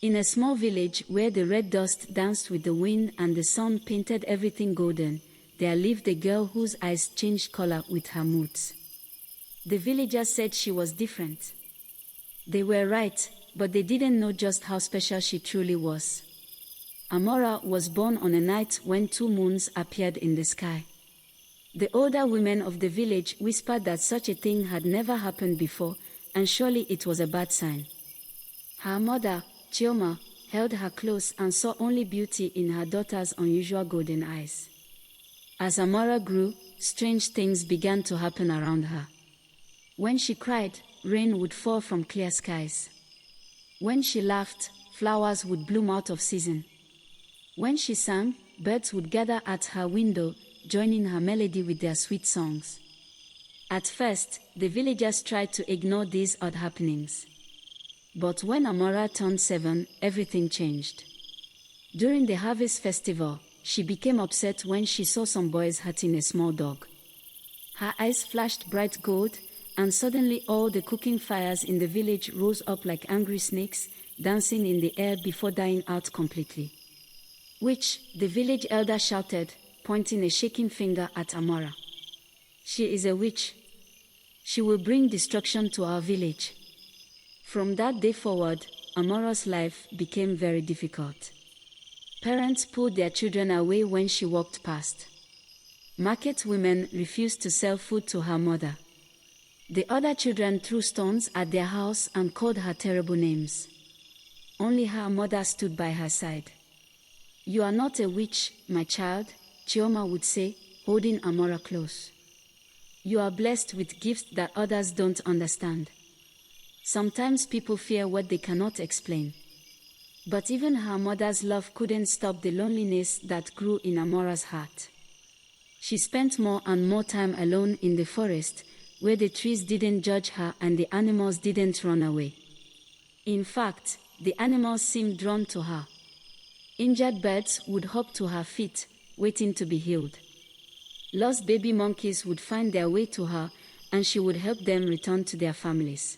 In a small village where the red dust danced with the wind and the sun painted everything golden, there lived a girl whose eyes changed color with her moods. The villagers said she was different. They were right, but they didn't know just how special she truly was. Amara was born on a night when 2 moons appeared in the sky. The older women of the village whispered that such a thing had never happened before, and surely it was a bad sign. Her mother, Chioma, held her close and saw only beauty in her daughter's unusual golden eyes. As Amara grew, strange things began to happen around her. When she cried, rain would fall from clear skies. When she laughed, flowers would bloom out of season. When she sang, birds would gather at her window, joining her melody with their sweet songs. At first, the villagers tried to ignore these odd happenings. But when Amara turned 7, everything changed. During the harvest festival, she became upset when she saw some boys hurting a small dog. Her eyes flashed bright gold, and suddenly all the cooking fires in the village rose up like angry snakes, dancing in the air before dying out completely. "Witch," the village elder shouted, pointing a shaking finger at Amara. "She is a witch. She will bring destruction to our village." From that day forward, Amara's life became very difficult. Parents pulled their children away when she walked past. Market women refused to sell food to her mother. The other children threw stones at their house and called her terrible names. Only her mother stood by her side. "You are not a witch, my child," Chioma would say, holding Amara close. "You are blessed with gifts that others don't understand." Sometimes people fear what they cannot explain. But even her mother's love couldn't stop the loneliness that grew in Amara's heart. She spent more and more time alone in the forest, where the trees didn't judge her and the animals didn't run away. In fact, the animals seemed drawn to her. Injured birds would hop to her feet, waiting to be healed. Lost baby monkeys would find their way to her, and she would help them return to their families.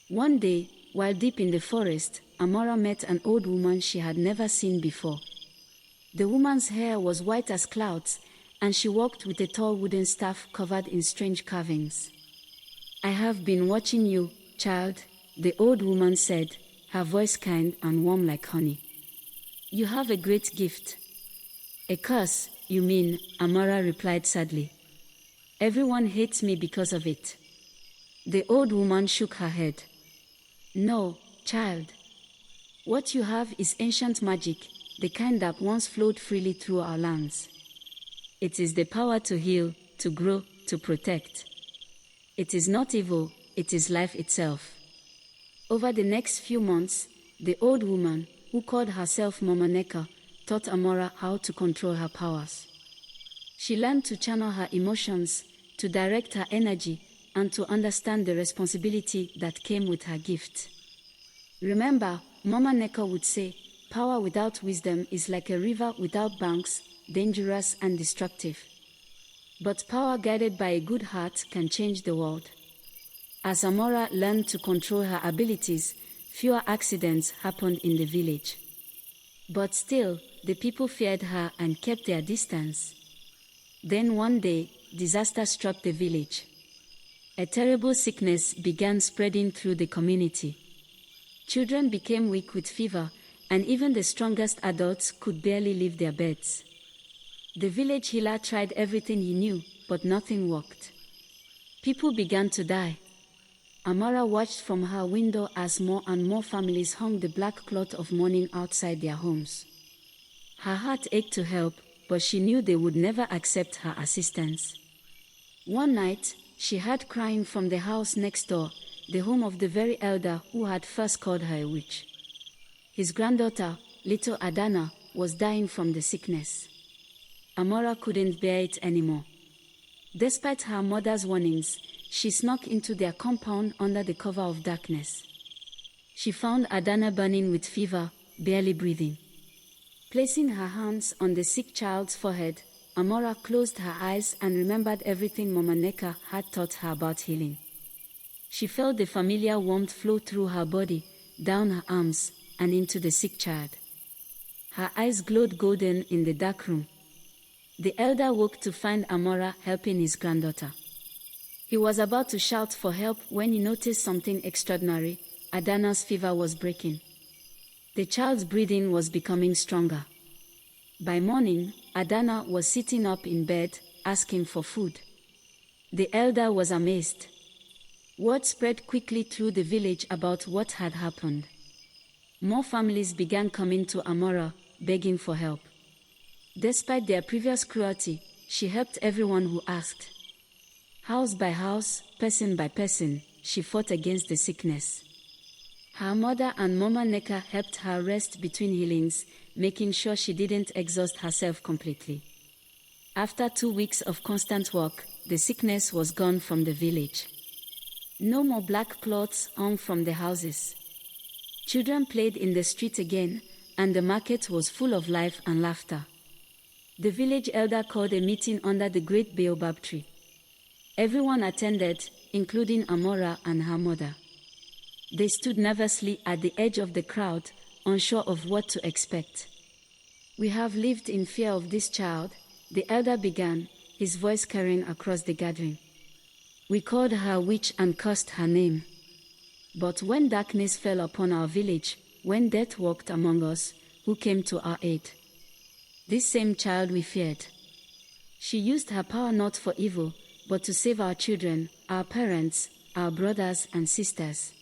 One day, while deep in the forest, Amara met an old woman she had never seen before. The woman's hair was white as clouds, and she walked with a tall wooden staff covered in strange carvings. "I have been watching you, child," the old woman said, her voice kind and warm like honey. "You have a great gift." "A curse, you mean," Amara replied sadly. "Everyone hates me because of it." The old woman shook her head. "No, child. What you have is ancient magic, the kind that once flowed freely through our lands. It is the power to heal, to grow, to protect. It is not evil, it is life itself." Over the next few months, the old woman, who called herself Mama Neka, taught Amara how to control her powers. She learned to channel her emotions, to direct her energy, and to understand the responsibility that came with her gift. "Remember," Mama Neka would say, "power without wisdom is like a river without banks, dangerous and destructive. But power guided by a good heart can change the world." As Amara learned to control her abilities, fewer accidents happened in the village. But still, the people feared her and kept their distance. Then one day, disaster struck the village. A terrible sickness began spreading through the community. Children became weak with fever, and even the strongest adults could barely leave their beds. The village healer tried everything he knew, but nothing worked. People began to die. Amara watched from her window as more and more families hung the black cloth of mourning outside their homes. Her heart ached to help, but she knew they would never accept her assistance. One night, she heard crying from the house next door, the home of the very elder who had first called her a witch. His granddaughter, little Adana, was dying from the sickness. Amara couldn't bear it anymore. Despite her mother's warnings, she snuck into their compound under the cover of darkness. She found Adana burning with fever, barely breathing. Placing her hands on the sick child's forehead, Amara closed her eyes and remembered everything Mama Neka had taught her about healing. She felt the familiar warmth flow through her body, down her arms, and into the sick child. Her eyes glowed golden in the dark room. The elder woke to find Amara helping his granddaughter. He was about to shout for help when he noticed something extraordinary. Adana's fever was breaking. The child's breathing was becoming stronger. By morning, Adana was sitting up in bed, asking for food. The elder was amazed. Word spread quickly through the village about what had happened. More families began coming to Amara, begging for help. Despite their previous cruelty, she helped everyone who asked. House by house, person by person, she fought against the sickness. Her mother and Mama Neka helped her rest between healings, making sure she didn't exhaust herself completely. After 2 weeks of constant work, the sickness was gone from the village. No more black cloths hung from the houses. Children played in the street again, and the market was full of life and laughter. The village elder called a meeting under the great baobab tree. Everyone attended, including Amara and her mother. They stood nervously at the edge of the crowd, unsure of what to expect. We have lived in fear of this child, the elder began, his voice carrying across the gathering. We called her witch and cursed her name. But when darkness fell upon our village, when death walked among us, who came to our aid? This same child we feared. She used her power not for evil, but to save our children, our parents, our brothers and sisters.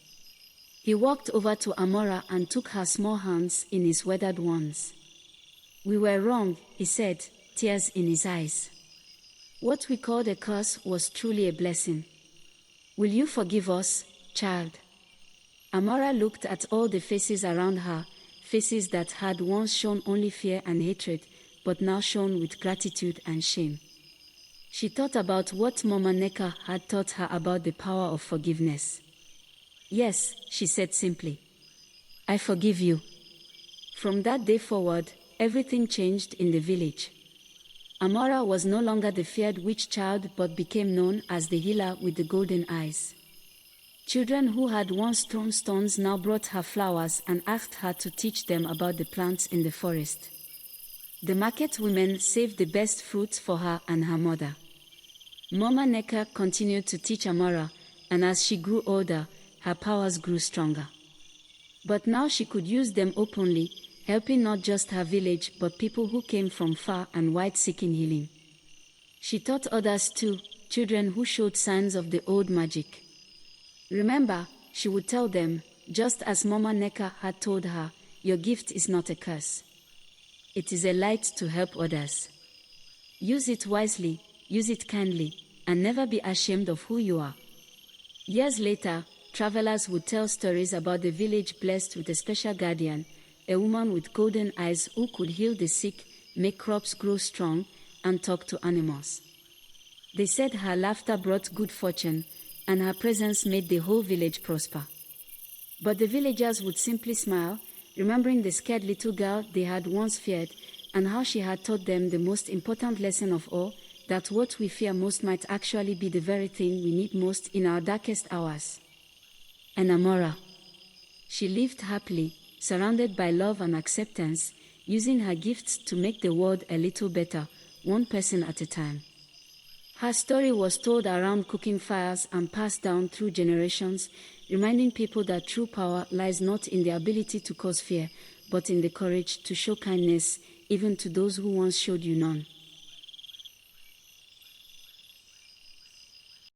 He walked over to Amara and took her small hands in his weathered ones. We were wrong, he said, tears in his eyes. What we called a curse was truly a blessing. Will you forgive us, child? Amara looked at all the faces around her, faces that had once shown only fear and hatred, but now shone with gratitude and shame. She thought about what Mama Neka had taught her about the power of forgiveness. Yes, she said simply. I forgive you. From that day forward, everything changed in the village. Amara was no longer the feared witch child but became known as the healer with the golden eyes. Children who had once thrown stones now brought her flowers and asked her to teach them about the plants in the forest. The market women saved the best fruits for her and her mother. Mama Neka continued to teach Amara, and as she grew older, her powers grew stronger. But now she could use them openly, helping not just her village but people who came from far and wide seeking healing. She taught others too, children who showed signs of the old magic. Remember, she would tell them, just as Mama Neka had told her, your gift is not a curse. It is a light to help others. Use it wisely, use it kindly, and never be ashamed of who you are. Years later, travelers would tell stories about the village blessed with a special guardian, a woman with golden eyes who could heal the sick, make crops grow strong, and talk to animals. They said her laughter brought good fortune, and her presence made the whole village prosper. But the villagers would simply smile, remembering the scared little girl they had once feared, and how she had taught them the most important lesson of all, that what we fear most might actually be the very thing we need most in our darkest hours. And Amara. She lived happily, surrounded by love and acceptance, using her gifts to make the world a little better, one person at a time. Her story was told around cooking fires and passed down through generations, reminding people that true power lies not in the ability to cause fear, but in the courage to show kindness, even to those who once showed you none.